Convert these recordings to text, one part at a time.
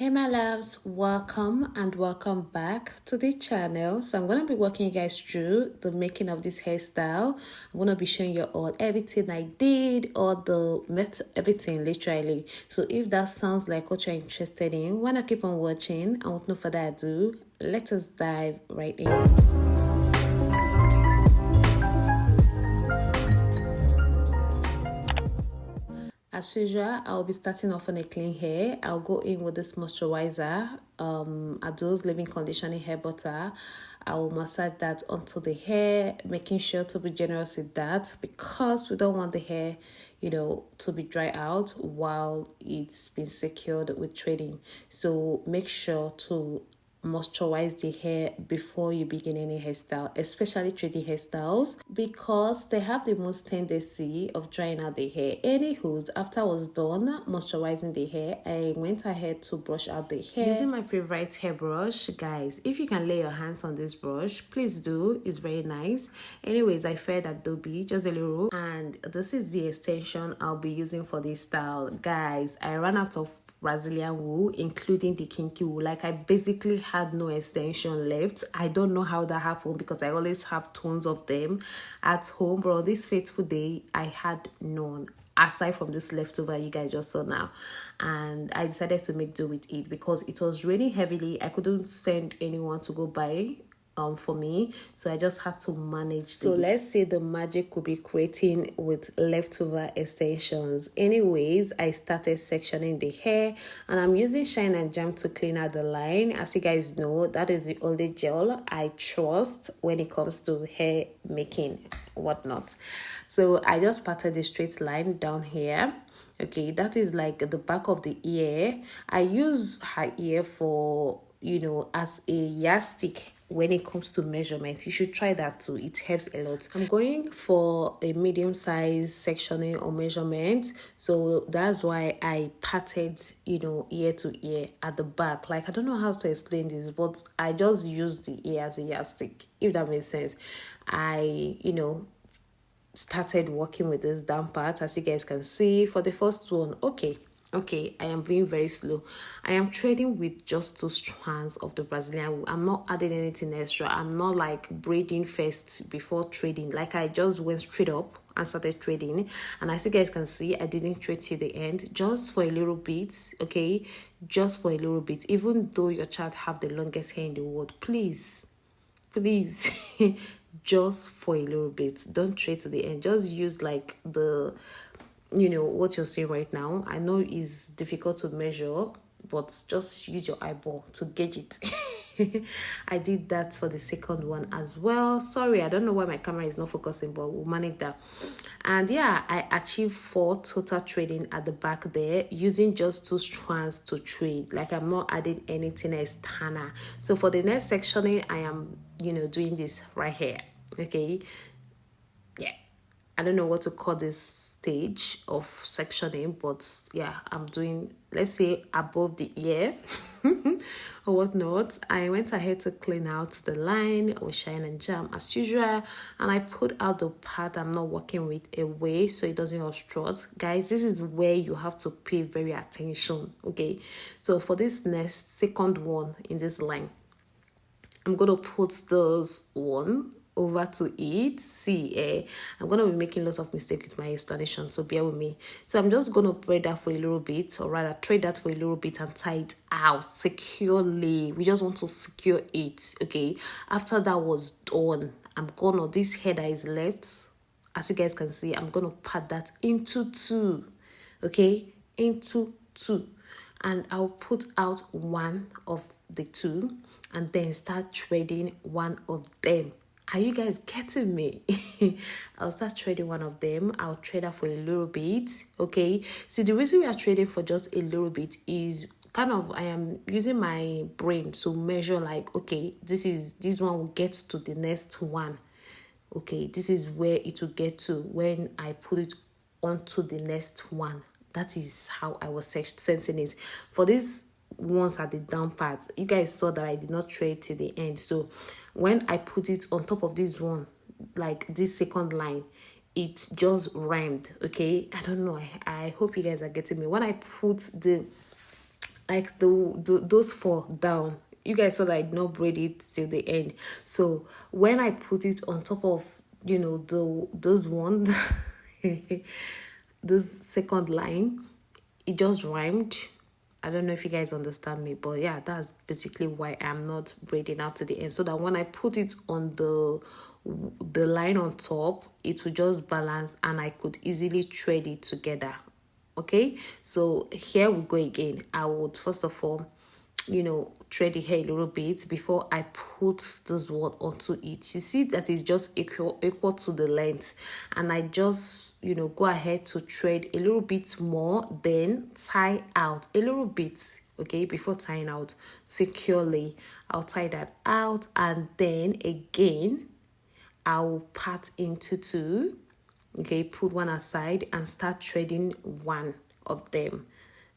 Hey my loves, welcome and welcome back to the channel. So I'm going to be walking you guys through the making of this hairstyle. I'm going to be showing you all everything I did, all the everything literally. So if that sounds like what you're interested in, wanna keep on watching, and with no further ado, let us dive right in. As usual, I'll be starting off on a clean hair. I'll go in with this moisturizer, Ado's Leave-In Conditioning Hair Butter. I will massage that onto the hair, making sure to be generous with that because we don't want the hair, to be dry out while it's been secured with threading. So make sure to moisturize the hair before you begin any hairstyle, especially threading hairstyles, because they have the most tendency of drying out the hair. Anywho, after I was done moisturizing the hair, I went ahead to brush out the hair using my favorite hairbrush. Guys, if you can lay your hands on this brush, please do. It's very nice. Anyways, I fed Adobe just a little, and this is the extension I'll be using for this style. Guys, I ran out of Brazilan wool, including the kinky wool. Like, I basically had no extension left. I don't know how that happened because I always have tons of them at home, but on this fateful day I had none aside from this leftover you guys just saw now, and I decided to make do with it because it was raining heavily. I couldn't send anyone to go buy for me, so I just had to manage this. So let's say the magic could be creating with leftover extensions. Anyways, I started sectioning the hair, and I'm using Shine and Jam to clean out the line. As you guys know, that is the only gel I trust when it comes to hair making, whatnot. So I just parted the straight line down here. Okay, that is like the back of the ear. I use her ear for, as a yardstick when it comes to measurements. You should try that too. It helps a lot. I'm going for a medium size sectioning or measurement, so that's why I parted, ear to ear at the back. Like, I don't know how to explain this, but I just used the ear as a yardstick, if that makes sense. I started working with this down part, as you guys can see. For the first one, okay, I am being very slow. I am threading with just 2 strands of the Brazilian wool. I'm not adding anything extra. I'm not like braiding first before threading. Like, I just went straight up and started threading, and as you guys can see, I didn't thread till the end, just for a little bit. Okay, just for a little bit. Even though your child have the longest hair in the world, please just for a little bit, don't thread to the end. Just use like the what you're seeing right now. I know it's difficult to measure, but just use your eyeball to gauge it. I did that for the second one as well. Sorry, I don't know why my camera is not focusing, but we'll manage that. And yeah, I achieved 4 total threading at the back there, using just 2 strands to thread. Like, I'm not adding anything external. So for the next sectioning, I am doing this right here. Okay, yeah, I don't know what to call this stage of sectioning, but yeah, I'm doing, let's say, above the ear or whatnot. I went ahead to clean out the line with Shine and Jam as usual, and I put out the part I'm not working with away so it doesn't obstruct. Guys, this is where you have to pay very attention. Okay, so for this next second one in this line, I'm gonna put this one over to it. See, I'm gonna be making lots of mistakes with my explanation, so bear with me. So I'm just gonna braid that for a little bit, or rather thread that for a little bit and tie it out securely. We just want to secure it. Okay, after that was done, I'm gonna, this hair that is left, as you guys can see, I'm gonna part that into 2. Okay, into 2, and I'll put out one of the 2 and then start threading one of them. Are you guys getting me? I'll start threading one of them. I'll thread that for a little bit. Okay, so the reason we are threading for just a little bit is kind of, I am using my brain to measure, like, okay, this one will get to the next one. Okay, this is where it will get to when I put it onto the next one. That is how I was sensing it. For this ones at the down part, you guys saw that I did not thread till the end. So when I put it on top of this one, like this second line, it just rhymed. Okay, I don't know, I hope you guys are getting me. When I put the like those four down. You guys saw that I did not braid it till the end. So when I put it on top of, those one, this second line, it just rhymed. I don't know if you guys understand me, but yeah, that's basically why I'm not braiding out to the end, so that when I put it on the line on top, it will just balance and I could easily thread it together. Okay, so here we go again. I would first of all, thread the hair a little bit before I put this one onto it. You see that is just equal to the length, and I just go ahead to thread a little bit more, then tie out a little bit. Okay, before tying out securely, I'll tie that out, and then again I'll part into two. Okay, put one aside and start threading one of them.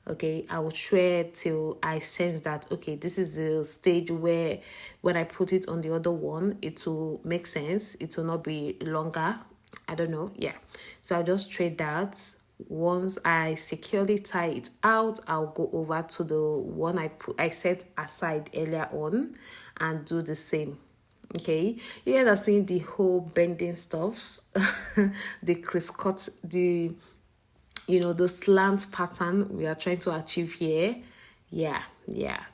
Okay, I will thread till I sense that, okay, this is the stage where when I put it on the other one, it will make sense. It will not be longer. I don't know. Yeah, so I'll just thread that. Once I securely tie it out, I'll go over to the one I set aside earlier on and do the same. Okay, you guys are seeing the whole bending stuffs, the crisscross, the slant pattern we are trying to achieve here. Yeah,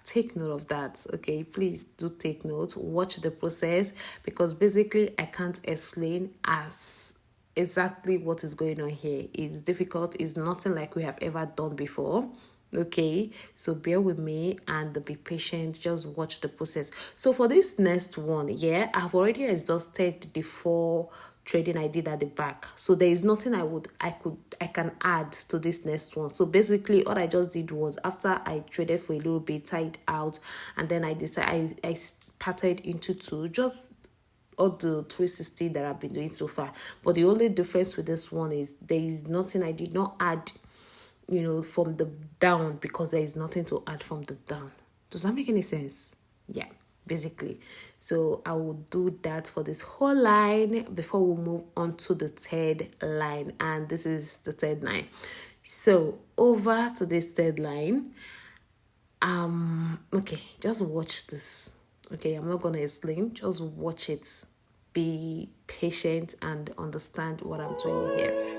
take note of that. Okay, please do take note, watch the process, because basically I can't explain as exactly what is going on here. It's difficult. It's nothing like we have ever done before. Okay, so bear with me and be patient. Just watch the process. So for this next one, yeah, I've already exhausted the 4 threading I did at the back, so there is nothing I can add to this next one. So basically all I just did was, after I threaded for a little bit, tied out, and then I decided I parted into 2, just all the 360 that I've been doing so far. But the only difference with this one is there is nothing I did not add from the down, because there is nothing to add from the down. Does that make any sense? Yeah, basically. So I will do that for this whole line before we move on to the third line, and this is the third line. So over to this third line. Okay, just watch this. Okay, I'm not gonna explain, just watch it. Be patient and understand what I'm doing here.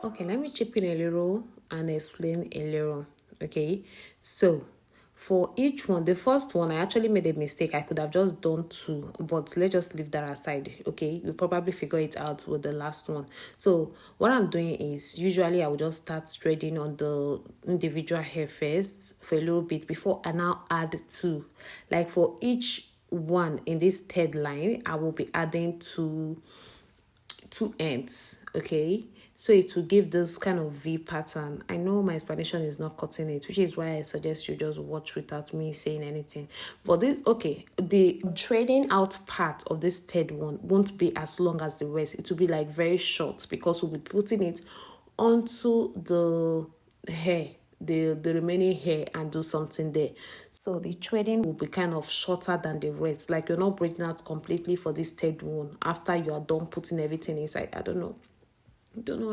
Okay, let me chip in a little and explain a little. Okay, so for each one, the first one, I actually made a mistake. I could have just done 2, but let's just leave that aside. Okay, you'll probably figure it out with the last one. So what I'm doing is, usually I will just start threading on the individual hair first for a little bit before I now add 2. Like for each one in this third line, I will be adding 2 ends. Okay, so it will give this kind of V pattern. I know my explanation is not cutting it, which is why I suggest you just watch without me saying anything. But this, okay, the trading out part of this third one won't be as long as the rest. It will be like very short, because we'll be putting it onto the hair, the remaining hair, and do something there. So the threading will be kind of shorter than the rest. Like you're not breaking out completely for this third one after you are done putting everything inside. I don't know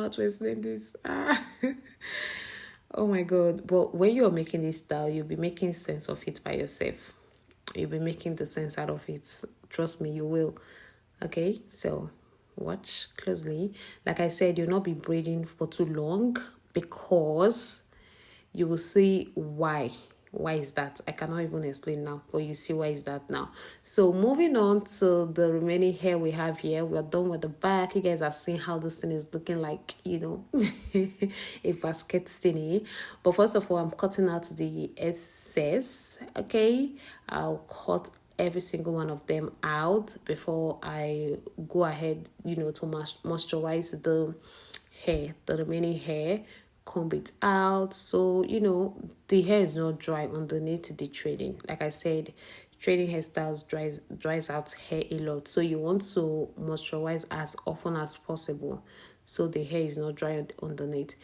how to explain this. Oh my god. But when you're making this style, you'll be making sense of it by yourself. You'll be making the sense out of it. Trust me, you will. Okay, so watch closely. Like I said, you'll not be braiding for too long, because you will see why. Why is that? I cannot even explain now, but you see why is that now. So moving on to the remaining hair we have here. We're done with the back. You guys are seeing how this thing is looking like, a basket thingy. But first of all, I'm cutting out the excess. Okay, I'll cut every single one of them out before I go ahead, to moisturize the hair, the remaining hair. Comb it out, so the hair is not dry underneath the threading. Like I said, threading hairstyles dries out hair a lot, so you want to moisturize as often as possible. so the hair is not dry underneath.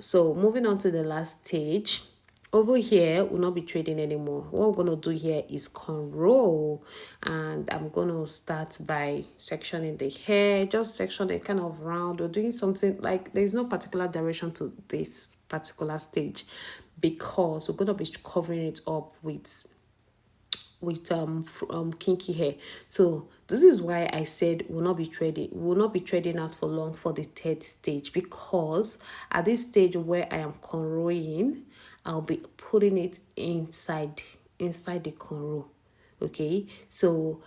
So moving on to the last stage. Over here, we'll not be trading anymore. What we're going to do here is cornrow, and I'm going to start by sectioning the hair, just section it kind of round. We're doing something like there's no particular direction to this particular stage because we're going to be covering it up with kinky hair. So this is why I said we'll not be trading out for long for the third stage, because at this stage where I am cornrowing, I'll be putting it inside the cornrow. Okay, so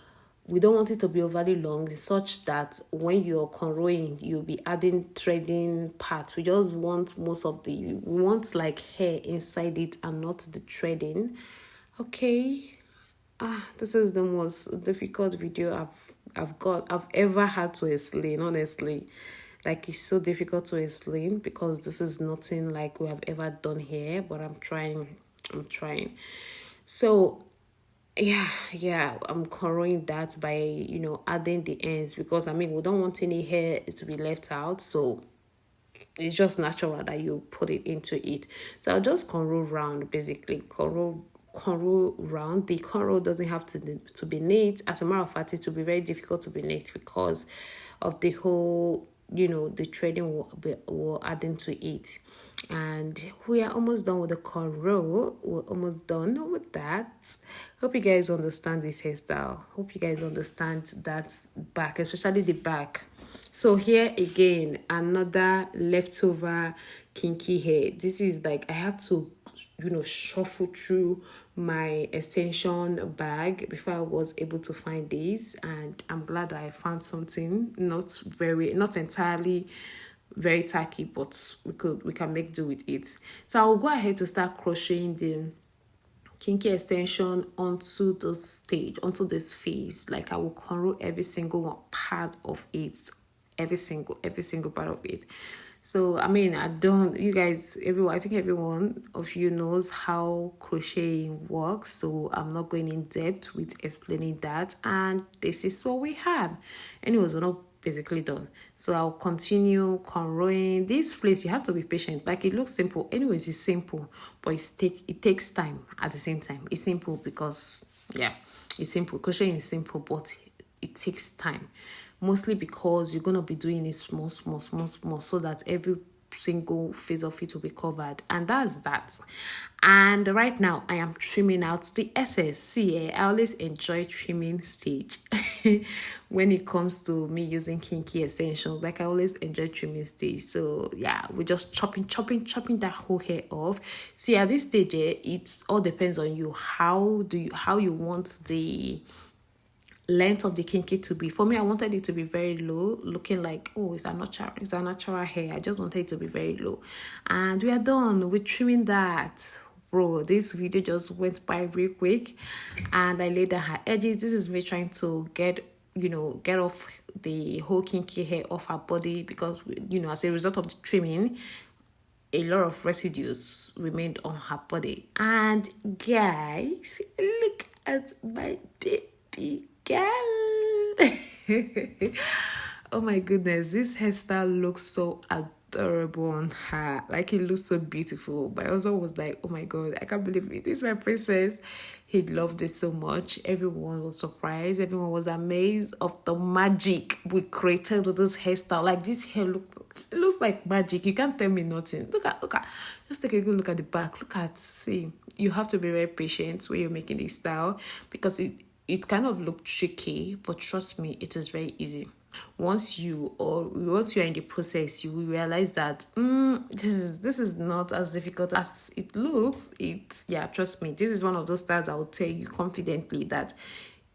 we don't want it to be overly long such that when you're cornrowing you'll be adding threading part. We just want we want like hair inside it and not the threading. Okay. This is the most difficult video I've ever had to explain, honestly. Like, it's so difficult to explain because this is nothing like we have ever done here, but I'm trying. So yeah, I'm corrowing that by adding the ends, because I mean we don't want any hair to be left out, so it's just natural that you put it into it. So I'll just cornrow round, basically cornrow round. The cornrow doesn't have to be neat. As a matter of fact, it will be very difficult to be neat because of the whole the threading will add into it. And we are almost done with the cornrow. We're almost done with that. Hope you guys understand this hairstyle. Hope you guys understand that back, especially the back. So here again, another leftover kinky hair. This is like I had to shuffle through my extension bag before I was able to find this, and I'm glad that I found something not entirely very tacky, but we can make do with it. So I will go ahead to start crocheting the kinky extension onto this face. Like I will cornrow every single part of it, every single part of it. So I mean, I think everyone of you knows how crocheting works, so I'm not going in depth with explaining that, and this is what we have. Anyways, we're not basically done, so I'll continue cornrowing. This place you have to be patient. Like, it looks simple, anyways it's simple, but it takes time. At the same time, it's simple because it's simple. Crocheting is simple, but it takes time, mostly because you're going to be doing it small, so that every single phase of it will be covered. And that's that. And right now I am trimming out the excess. See, I always enjoy trimming stage when it comes to me using kinky essentials. Like, I always enjoy trimming stage. So yeah, we're just chopping that whole hair off. See, at this stage, it all depends on you. How you want the length of the kinky to be. For me, I wanted it to be very low, looking like, oh, it's a natural hair. I just wanted it to be very low. And we are done with trimming that. Bro, this video just went by real quick, and I laid down her edges. This is me trying to get off the whole kinky hair off her body, because as a result of the trimming, a lot of residues remained on her body. And guys, look at my baby girl. Oh my goodness, this hairstyle looks so adorable on her. Like, it looks so beautiful. My husband was like, oh my god, I can't believe it, this is my princess. He loved it so much. Everyone was surprised. Everyone was amazed of the magic we created with this hairstyle. Like, this hair looks like magic. You can't tell me nothing. Look at just take a good look at the back. See, you have to be very patient when you're making this style, because it kind of looked tricky, but trust me, it is very easy. Once you're in the process, you will realize that this is not as difficult as it looks. Trust me, this is one of those styles I will tell you confidently that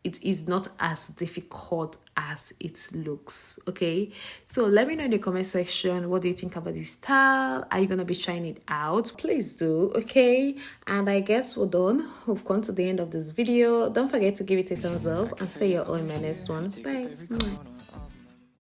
it is not as difficult as it looks. Okay, so let me know in the comment section, what do you think about this style? Are you gonna be trying it out? Please do. Okay, and I guess we're done. We've come to the end of this video. Don't forget to give it a thumbs up and say you're all in my next one. Bye.